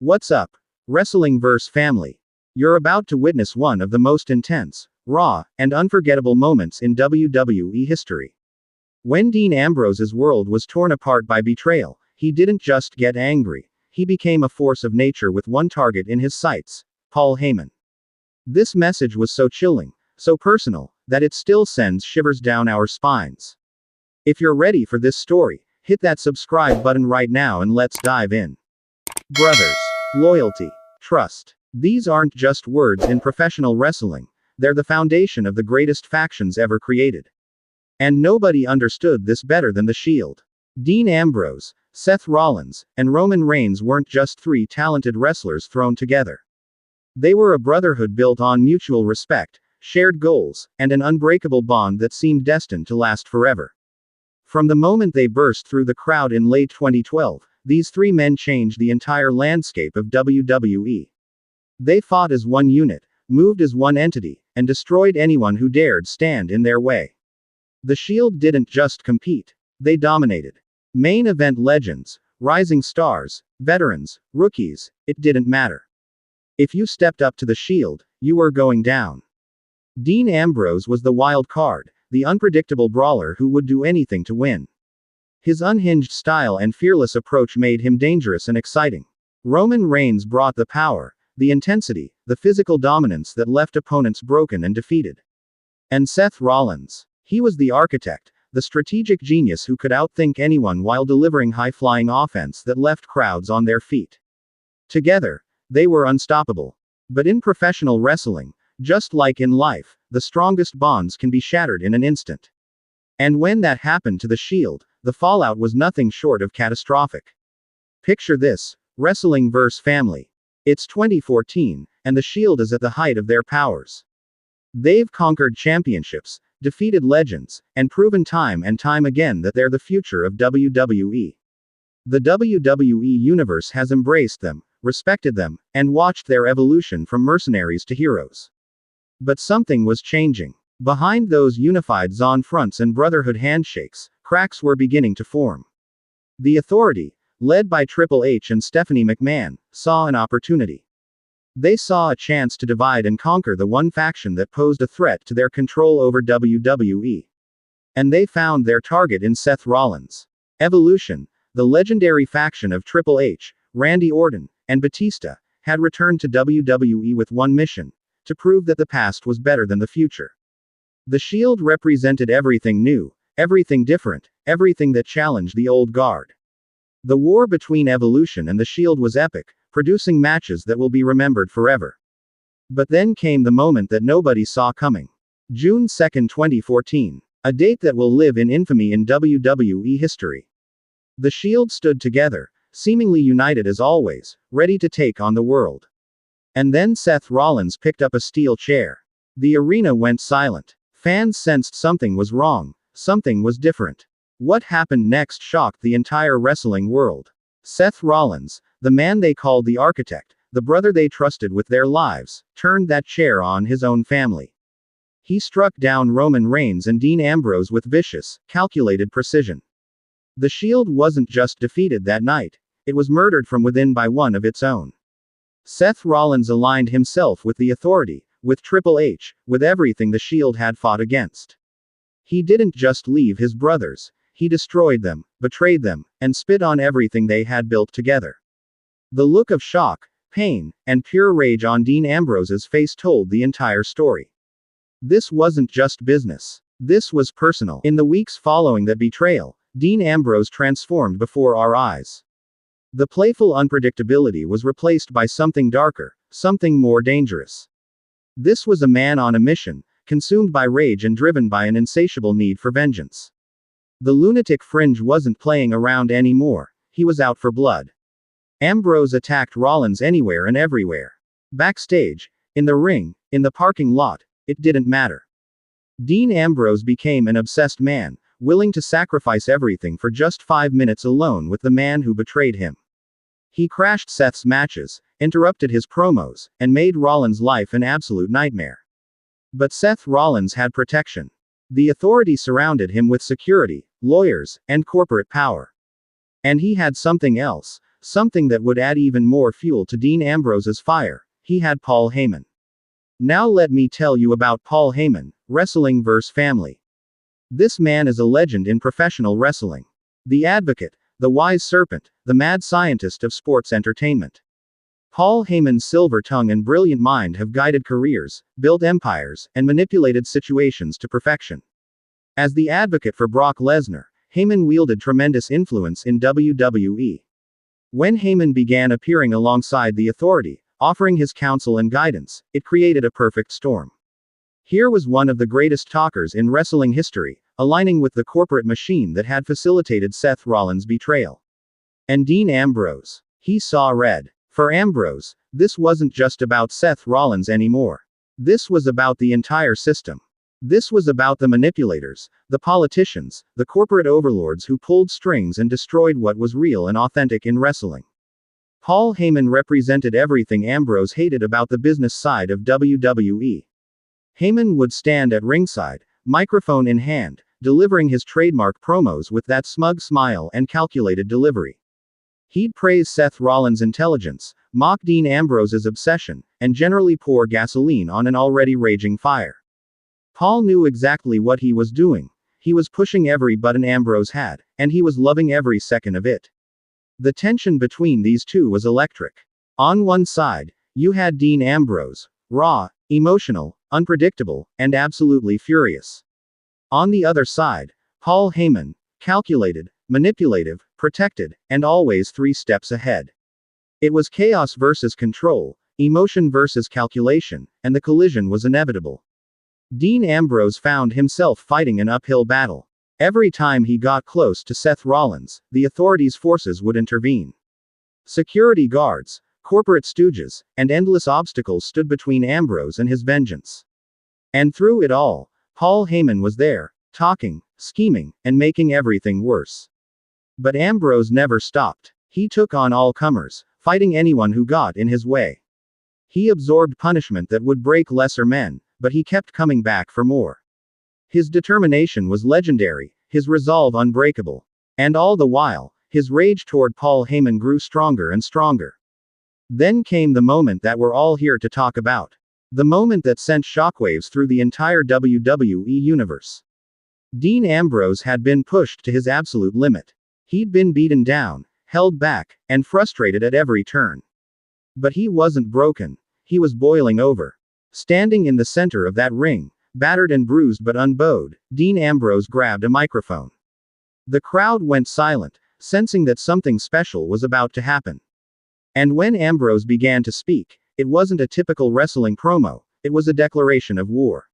What's up, Wrestling Verse family? You're about to witness one of the most intense, raw, and unforgettable moments in WWE history. When Dean Ambrose's world was torn apart by betrayal, he didn't just get angry, he became a force of nature with one target in his sights: Paul Heyman. This message was so chilling, so personal, that it still sends shivers down our spines. If you're ready for this story, hit that subscribe button right now and let's dive in. Brothers. Loyalty. Trust. These aren't just words in professional wrestling, they're the foundation of the greatest factions ever created. And nobody understood this better than The Shield. Dean Ambrose, Seth Rollins, and Roman Reigns weren't just three talented wrestlers thrown together. They were a brotherhood built on mutual respect, shared goals, and an unbreakable bond that seemed destined to last forever. From the moment they burst through the crowd in late 2012, these three men changed the entire landscape of WWE. They fought as one unit, moved as one entity, and destroyed anyone who dared stand in their way. The Shield didn't just compete, they dominated. Main event legends, rising stars, veterans, rookies, it didn't matter. If you stepped up to the Shield, you were going down. Dean Ambrose was the wild card, the unpredictable brawler who would do anything to win. His unhinged style and fearless approach made him dangerous and exciting. Roman Reigns brought the power, the intensity, the physical dominance that left opponents broken and defeated. And Seth Rollins. He was the architect, the strategic genius who could outthink anyone while delivering high-flying offense that left crowds on their feet. Together, they were unstoppable. But in professional wrestling, just like in life, the strongest bonds can be shattered in an instant. And when that happened to the Shield, the fallout was nothing short of catastrophic. Picture this, Wrestling Verse family. It's 2014, and the Shield is at the height of their powers. They've conquered championships, defeated legends, and proven time and time again that they're the future of WWE. The WWE universe has embraced them, respected them, and watched their evolution from mercenaries to heroes. But something was changing. Behind those unified Zon fronts and brotherhood handshakes, cracks were beginning to form. The Authority, led by Triple H and Stephanie McMahon, saw an opportunity. They saw a chance to divide and conquer the one faction that posed a threat to their control over WWE. And they found their target in Seth Rollins. Evolution, the legendary faction of Triple H, Randy Orton, and Batista, had returned to WWE with one mission: to prove that the past was better than the future. The Shield represented everything new, everything different, everything that challenged the old guard. The war between Evolution and the Shield was epic, producing matches that will be remembered forever. But then came the moment that nobody saw coming. June 2, 2014. A date that will live in infamy in WWE history. The Shield stood together, seemingly united as always, ready to take on the world. And then Seth Rollins picked up a steel chair. The arena went silent. Fans sensed something was wrong, something was different. What happened next shocked the entire wrestling world. Seth Rollins, the man they called the architect, the brother they trusted with their lives, turned that chair on his own family. He struck down Roman Reigns and Dean Ambrose with vicious, calculated precision. The Shield wasn't just defeated that night, it was murdered from within by one of its own. Seth Rollins aligned himself with the Authority, with Triple H, with everything the Shield had fought against. He didn't just leave his brothers, he destroyed them, betrayed them, and spit on everything they had built together. The look of shock, pain, and pure rage on Dean Ambrose's face told the entire story. This wasn't just business. This was personal. In the weeks following that betrayal, Dean Ambrose transformed before our eyes. The playful unpredictability was replaced by something darker, something more dangerous. This was a man on a mission, consumed by rage and driven by an insatiable need for vengeance. The lunatic fringe wasn't playing around anymore, he was out for blood. Ambrose attacked Rollins anywhere and everywhere. Backstage, in the ring, in the parking lot, it didn't matter. Dean Ambrose became an obsessed man, willing to sacrifice everything for just 5 minutes alone with the man who betrayed him. He crashed Seth's matches, interrupted his promos, and made Rollins' life an absolute nightmare. But Seth Rollins had protection. The Authority surrounded him with security, lawyers, and corporate power. And he had something else, something that would add even more fuel to Dean Ambrose's fire. He had Paul Heyman. Now let me tell you about Paul Heyman, wrestling vs. family. This man is a legend in professional wrestling. The advocate, the wise serpent, the mad scientist of sports entertainment. Paul Heyman's silver tongue and brilliant mind have guided careers, built empires, and manipulated situations to perfection. As the advocate for Brock Lesnar, Heyman wielded tremendous influence in WWE. When Heyman began appearing alongside the Authority, offering his counsel and guidance, it created a perfect storm. Here was one of the greatest talkers in wrestling history, aligning with the corporate machine that had facilitated Seth Rollins' betrayal. And Dean Ambrose. He saw red. For Ambrose, this wasn't just about Seth Rollins anymore. This was about the entire system. This was about the manipulators, the politicians, the corporate overlords who pulled strings and destroyed what was real and authentic in wrestling. Paul Heyman represented everything Ambrose hated about the business side of WWE. Heyman would stand at ringside, microphone in hand, delivering his trademark promos with that smug smile and calculated delivery. He'd praise Seth Rollins' intelligence, mock Dean Ambrose's obsession, and generally pour gasoline on an already raging fire. Paul knew exactly what he was doing. He was pushing every button Ambrose had, and he was loving every second of it. The tension between these two was electric. On one side, you had Dean Ambrose, raw, emotional, unpredictable, and absolutely furious. On the other side, Paul Heyman, calculated, manipulative, protected, and always 3 steps ahead. It was chaos versus control, emotion versus calculation, and the collision was inevitable. Dean Ambrose found himself fighting an uphill battle. Every time he got close to Seth Rollins, the Authority's forces would intervene. Security guards, corporate stooges, and endless obstacles stood between Ambrose and his vengeance. And through it all, Paul Heyman was there, talking, scheming, and making everything worse. But Ambrose never stopped. He took on all comers, fighting anyone who got in his way. He absorbed punishment that would break lesser men, but he kept coming back for more. His determination was legendary, his resolve unbreakable. And all the while, his rage toward Paul Heyman grew stronger and stronger. Then came the moment that we're all here to talk about. The moment that sent shockwaves through the entire WWE universe. Dean Ambrose had been pushed to his absolute limit. He'd been beaten down, held back, and frustrated at every turn. But he wasn't broken. He was boiling over. Standing in the center of that ring, battered and bruised but unbowed, Dean Ambrose grabbed a microphone. The crowd went silent, sensing that something special was about to happen. And when Ambrose began to speak, it wasn't a typical wrestling promo, it was a declaration of war.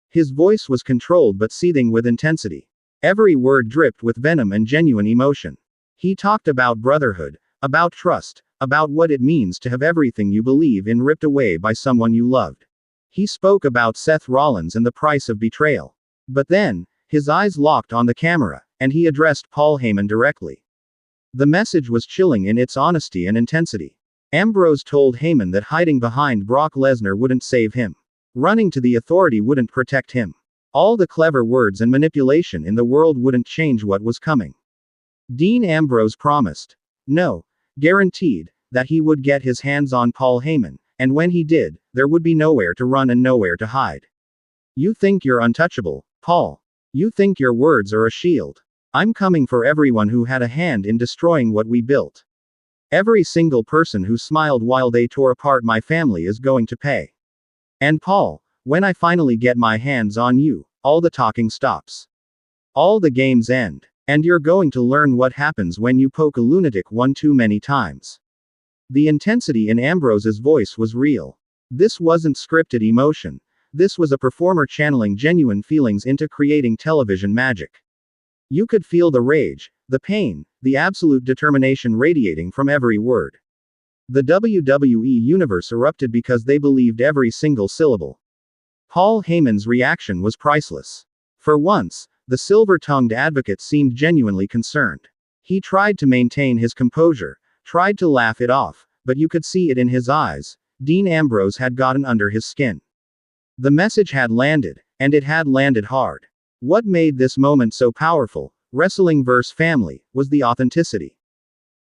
His voice was controlled but seething with intensity. Every word dripped with venom and genuine emotion. He talked about brotherhood, about trust, about what it means to have everything you believe in ripped away by someone you loved. He spoke about Seth Rollins and the price of betrayal. But then, his eyes locked on the camera, and he addressed Paul Heyman directly. The message was chilling in its honesty and intensity. Ambrose told Heyman that hiding behind Brock Lesnar wouldn't save him. Running to the Authority wouldn't protect him. All the clever words and manipulation in the world wouldn't change what was coming. Dean Ambrose promised, no, guaranteed, that he would get his hands on Paul Heyman, and when he did, there would be nowhere to run and nowhere to hide. You think you're untouchable, Paul. You think your words are a shield. I'm coming for everyone who had a hand in destroying what we built. Every single person who smiled while they tore apart my family is going to pay. And Paul, when I finally get my hands on you, all the talking stops. All the games end. And you're going to learn what happens when you poke a lunatic one too many times. The intensity in Ambrose's voice was real. This wasn't scripted emotion. This was a performer channeling genuine feelings into creating television magic. You could feel the rage, the pain, the absolute determination radiating from every word. The WWE universe erupted because they believed every single syllable. Paul Heyman's reaction was priceless. For once, the silver-tongued advocate seemed genuinely concerned. He tried to maintain his composure, tried to laugh it off, but you could see it in his eyes. Dean Ambrose had gotten under his skin. The message had landed, and it had landed hard. What made this moment so powerful, wrestling vs. family, was the authenticity.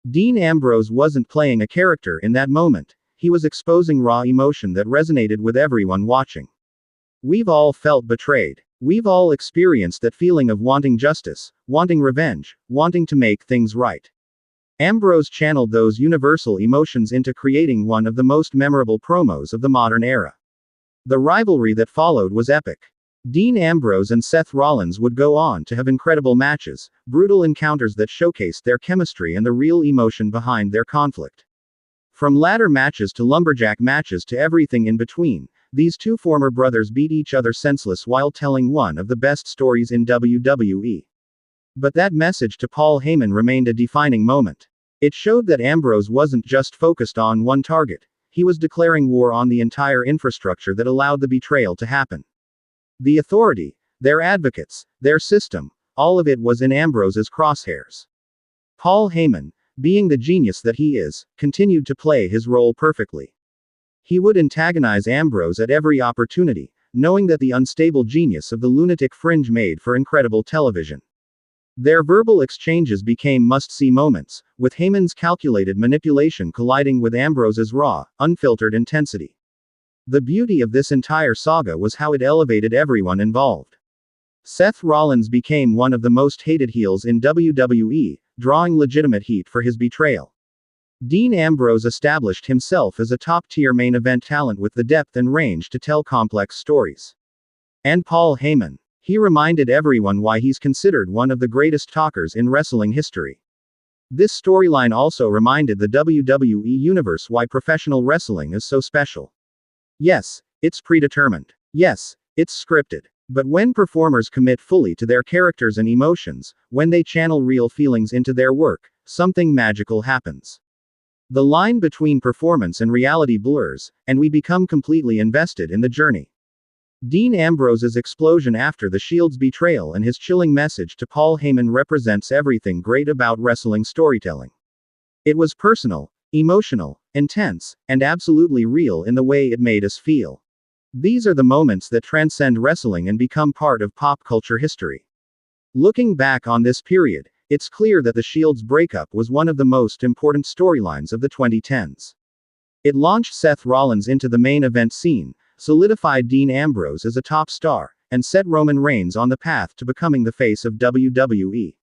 Dean Ambrose wasn't playing a character in that moment, he was exposing raw emotion that resonated with everyone watching. We've all felt betrayed. We've all experienced that feeling of wanting justice, wanting revenge, wanting to make things right. Ambrose channeled those universal emotions into creating one of the most memorable promos of the modern era. The rivalry that followed was epic. Dean Ambrose and Seth Rollins would go on to have incredible matches, brutal encounters that showcased their chemistry and the real emotion behind their conflict. From ladder matches to lumberjack matches to everything in between, these two former brothers beat each other senseless while telling one of the best stories in WWE. But that message to Paul Heyman remained a defining moment. It showed that Ambrose wasn't just focused on one target, he was declaring war on the entire infrastructure that allowed the betrayal to happen. The authority, their advocates, their system, all of it was in Ambrose's crosshairs. Paul Heyman, being the genius that he is, continued to play his role perfectly. He would antagonize Ambrose at every opportunity, knowing that the unstable genius of the lunatic fringe made for incredible television. Their verbal exchanges became must-see moments, with Heyman's calculated manipulation colliding with Ambrose's raw, unfiltered intensity. The beauty of this entire saga was how it elevated everyone involved. Seth Rollins became one of the most hated heels in WWE, drawing legitimate heat for his betrayal. Dean Ambrose established himself as a top-tier main event talent with the depth and range to tell complex stories. And Paul Heyman. He reminded everyone why he's considered one of the greatest talkers in wrestling history. This storyline also reminded the WWE universe why professional wrestling is so special. Yes, it's predetermined. Yes, it's scripted. But when performers commit fully to their characters and emotions, when they channel real feelings into their work, something magical happens. The line between performance and reality blurs, and we become completely invested in the journey. Dean Ambrose's explosion after the Shield's betrayal and his chilling message to Paul Heyman represents everything great about wrestling storytelling. It was personal, emotional, intense, and absolutely real in the way it made us feel. These are the moments that transcend wrestling and become part of pop culture history. Looking back on this period, it's clear that the Shield's breakup was one of the most important storylines of the 2010s. It launched Seth Rollins into the main event scene, solidified Dean Ambrose as a top star, and set Roman Reigns on the path to becoming the face of WWE.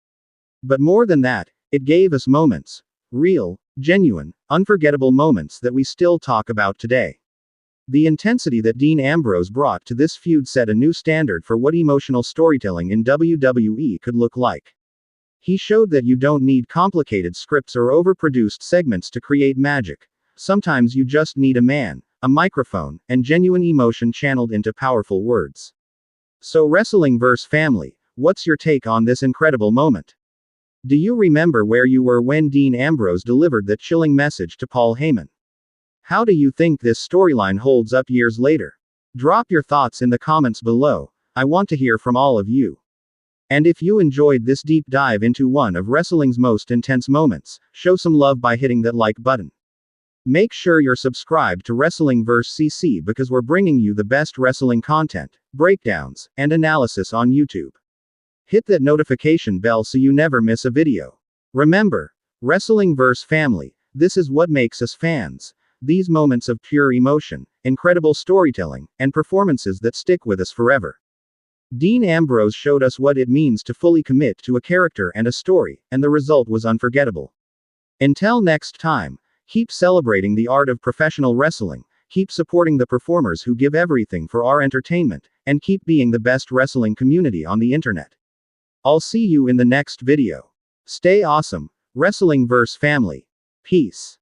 But more than that, it gave us moments. Real, genuine, unforgettable moments that we still talk about today. The intensity that Dean Ambrose brought to this feud set a new standard for what emotional storytelling in WWE could look like. He showed that you don't need complicated scripts or overproduced segments to create magic. Sometimes you just need a man, a microphone, and genuine emotion channeled into powerful words. So wrestling vs. family, what's your take on this incredible moment? Do you remember where you were when Dean Ambrose delivered that chilling message to Paul Heyman? How do you think this storyline holds up years later? Drop your thoughts in the comments below, I want to hear from all of you. And if you enjoyed this deep dive into one of wrestling's most intense moments, show some love by hitting that like button. Make sure you're subscribed to Wrestling vs. CC because we're bringing you the best wrestling content, breakdowns, and analysis on YouTube. Hit that notification bell so you never miss a video. Remember, wrestling vs. family, this is what makes us fans. These moments of pure emotion, incredible storytelling, and performances that stick with us forever. Dean Ambrose showed us what it means to fully commit to a character and a story, and the result was unforgettable. Until next time, keep celebrating the art of professional wrestling, keep supporting the performers who give everything for our entertainment, and keep being the best wrestling community on the internet. I'll see you in the next video. Stay awesome, wrestling vs. family. Peace.